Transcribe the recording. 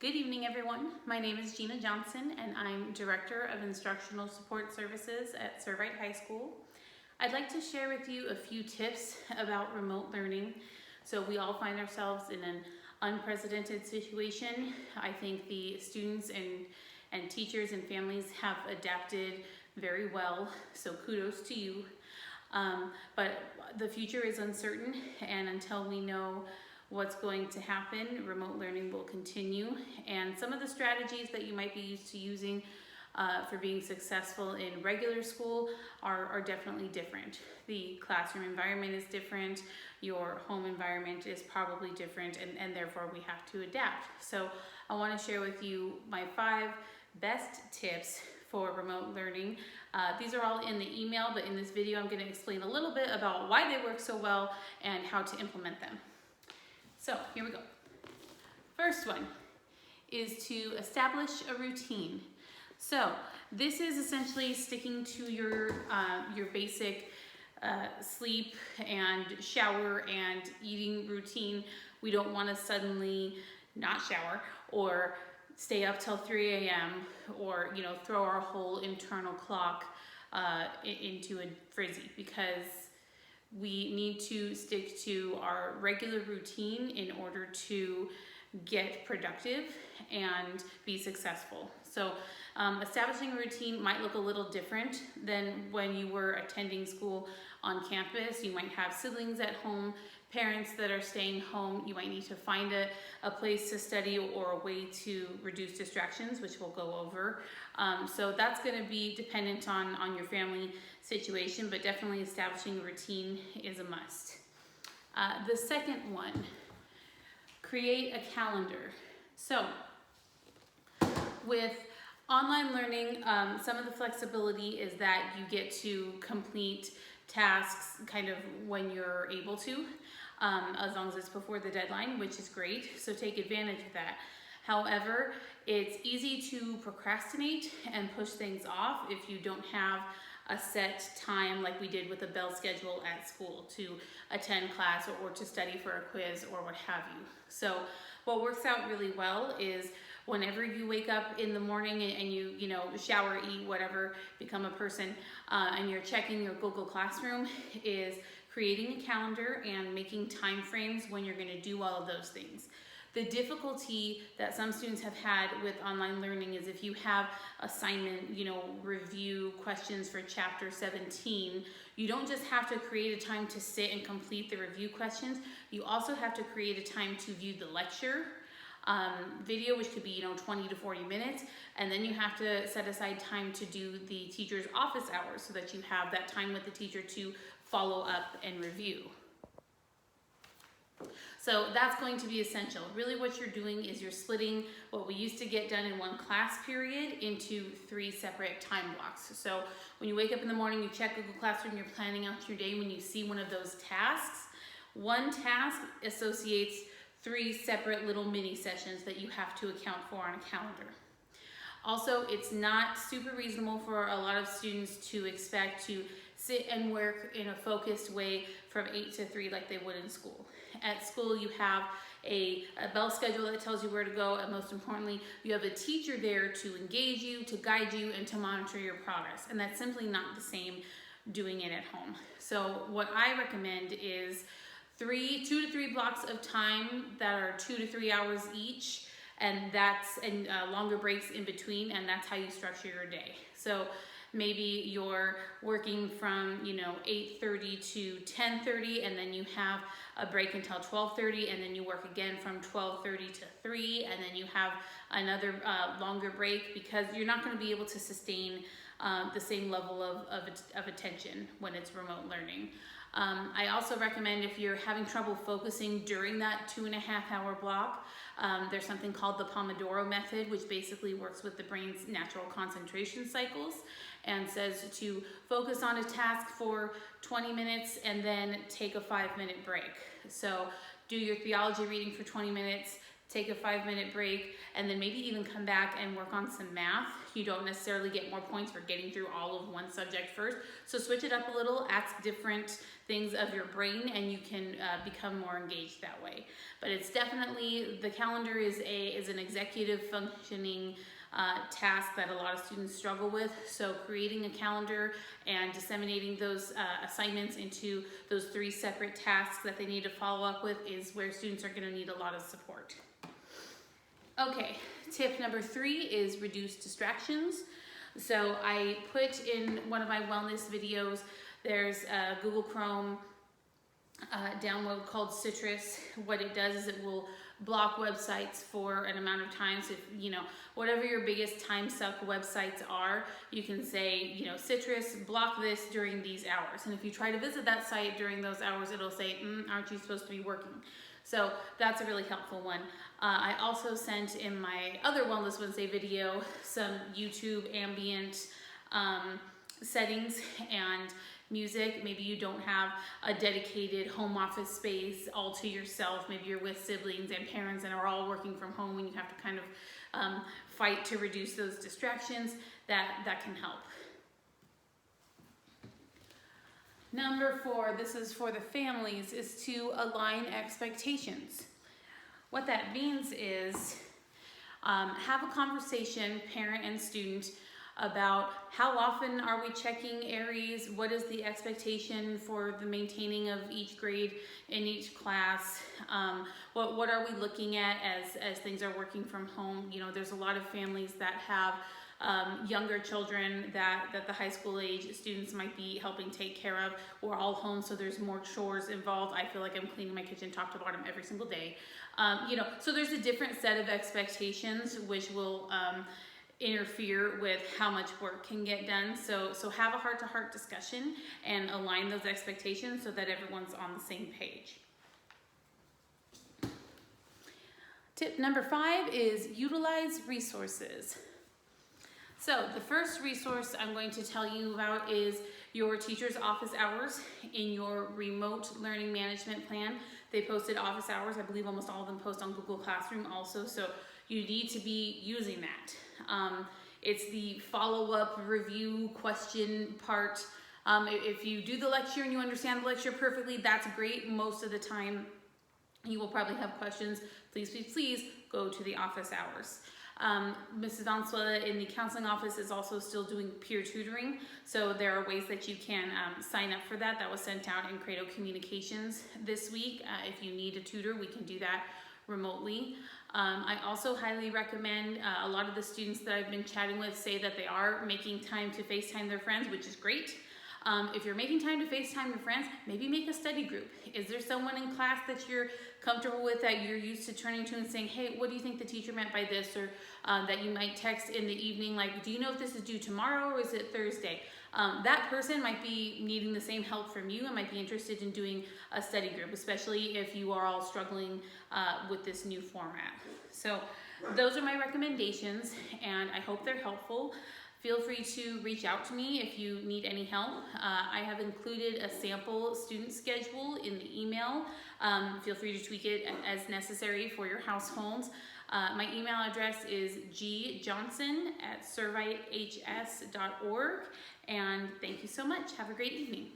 Good evening, everyone. My name is Gina Johnson, and I'm Director of Instructional Support Services at Servite High School. I'd like to share with you a few tips about remote learning. So we all find ourselves in an unprecedented situation. I think the students and teachers and families have adapted very well, so kudos to you. But the future is uncertain, and until we know what's going to happen, remote learning will continue. And some of the strategies that you might be used to using for being successful in regular school are definitely different. The classroom environment is different, your home environment is probably different, and therefore we have to adapt. So I want to share with you my 5 best tips for remote learning. These are all in the email, but in this video I'm going to explain a little bit about why they work so well and how to implement them. So here we go. First one is to establish a routine. So this is essentially sticking to your basic sleep and shower and eating routine. We don't want to suddenly not shower or stay up till 3 a.m. or throw our whole internal clock into a frizzy, because we need to stick to our regular routine in order to get productive and be successful. So establishing a routine might look a little different than when you were attending school on campus. You might have siblings at home, parents that are staying home. You might need to find a place to study or a way to reduce distractions, which we'll go over. So that's going to be dependent on your family situation, but definitely establishing a routine is a must. The second one, create a calendar. So with online learning, some of the flexibility is that you get to complete tasks kind of when you're able to, as long as it's before the deadline, which is great, so take advantage of that. However, it's easy to procrastinate and push things off if you don't have a set time like we did with a bell schedule at school to attend class or to study for a quiz or what have you. So what works out really well is whenever you wake up in the morning and you shower, eat, whatever, become a person, and you're checking your Google Classroom, is creating a calendar and making time frames when you're going to do all of those things. The difficulty that some students have had with online learning is if you have assignment, review questions for chapter 17, you don't just have to create a time to sit and complete the review questions, you also have to create a time to view the lecture video, which could be 20 to 40 minutes, and then you have to set aside time to do the teacher's office hours so that you have that time with the teacher to follow up and review. So that's going to be essential. Really what you're doing is you're splitting what we used to get done in one class period into 3 separate time blocks. So when you wake up in the morning, you check Google Classroom, you're planning out your day. When you see one of those tasks, one task associates 3 separate little mini sessions that you have to account for on a calendar. Also, it's not super reasonable for a lot of students to expect to sit and work in a focused way from 8 to 3 like they would in school. At school, you have a bell schedule that tells you where to go, and most importantly, you have a teacher there to engage you, to guide you, and to monitor your progress. And that's simply not the same doing it at home. So what I recommend is 2 to 3 blocks of time that are 2 to 3 hours each, and longer breaks in between, and that's how you structure your day. So maybe you're working from 8:30 to 10:30, and then you have a break until 12:30, and then you work again from 12:30 to 3, and then you have another longer break, because you're not going to be able to sustain the same level of attention when it's remote learning. I also recommend, if you're having trouble focusing during that 2.5-hour block, there's something called the Pomodoro method, which basically works with the brain's natural concentration cycles and says to focus on a task for 20 minutes and then take a 5-minute break. So do your theology reading for 20 minutes, take a 5-minute break, and then maybe even come back and work on some math. You don't necessarily get more points for getting through all of one subject first. So switch it up a little, ask different things of your brain, and you can become more engaged that way. But it's definitely, the calendar is an executive functioning task that a lot of students struggle with. So creating a calendar and disseminating those assignments into those 3 separate tasks that they need to follow up with is where students are going to need a lot of support. Okay, tip number 3 is reduce distractions. So I put in one of my wellness videos, there's a Google Chrome download called Citrus. What it does is it will block websites for an amount of time. So if, whatever your biggest time suck websites are, you can say, Citrus, block this during these hours. And if you try to visit that site during those hours, it'll say, aren't you supposed to be working? So that's a really helpful one. I also sent in my other Wellness Wednesday video some YouTube ambient settings and music. Maybe you don't have a dedicated home office space all to yourself. Maybe you're with siblings and parents and are all working from home, and you have to kind of fight to reduce those distractions. That can help. Number 4, this is for the families, is to align expectations. What that means is have a conversation, parent and student, about how often are we checking ARIES, what is the expectation for the maintaining of each grade in each class, what are we looking at as things are working from home. There's a lot of families that have younger children that the high school age students might be helping take care of. We're all home, so there's more chores involved. I feel like I'm cleaning my kitchen top to bottom every single day. So there's a different set of expectations which will interfere with how much work can get done. So have a heart-to-heart discussion and align those expectations so that everyone's on the same page. Tip number 5 is utilize resources. So the first resource I'm going to tell you about is your teacher's office hours in your remote learning management plan. They posted office hours. I believe almost all of them post on Google Classroom also, so you need to be using that. It's the follow-up review question part. If you do the lecture and you understand the lecture perfectly, that's great. Most of the time you will probably have questions. Please go to the office hours. Mrs. Valenzuela in the counseling office is also still doing peer tutoring, so there are ways that you can sign up for that. That was sent out in Credo Communications this week. If you need a tutor, we can do that remotely. I also highly recommend, a lot of the students that I've been chatting with say that they are making time to FaceTime their friends, which is great. If you're making time to FaceTime your friends, maybe make a study group. Is there someone in class that you're comfortable with, that you're used to turning to and saying, hey, what do you think the teacher meant by this? Or that you might text in the evening, like, do you know if this is due tomorrow or is it Thursday? That person might be needing the same help from you and might be interested in doing a study group, especially if you are all struggling with this new format. So those are my recommendations, and I hope they're helpful. Feel free to reach out to me if you need any help. I have included a sample student schedule in the email. Feel free to tweak it as necessary for your households. My email address is gjohnson@servitehs.org, and thank you so much. Have a great evening.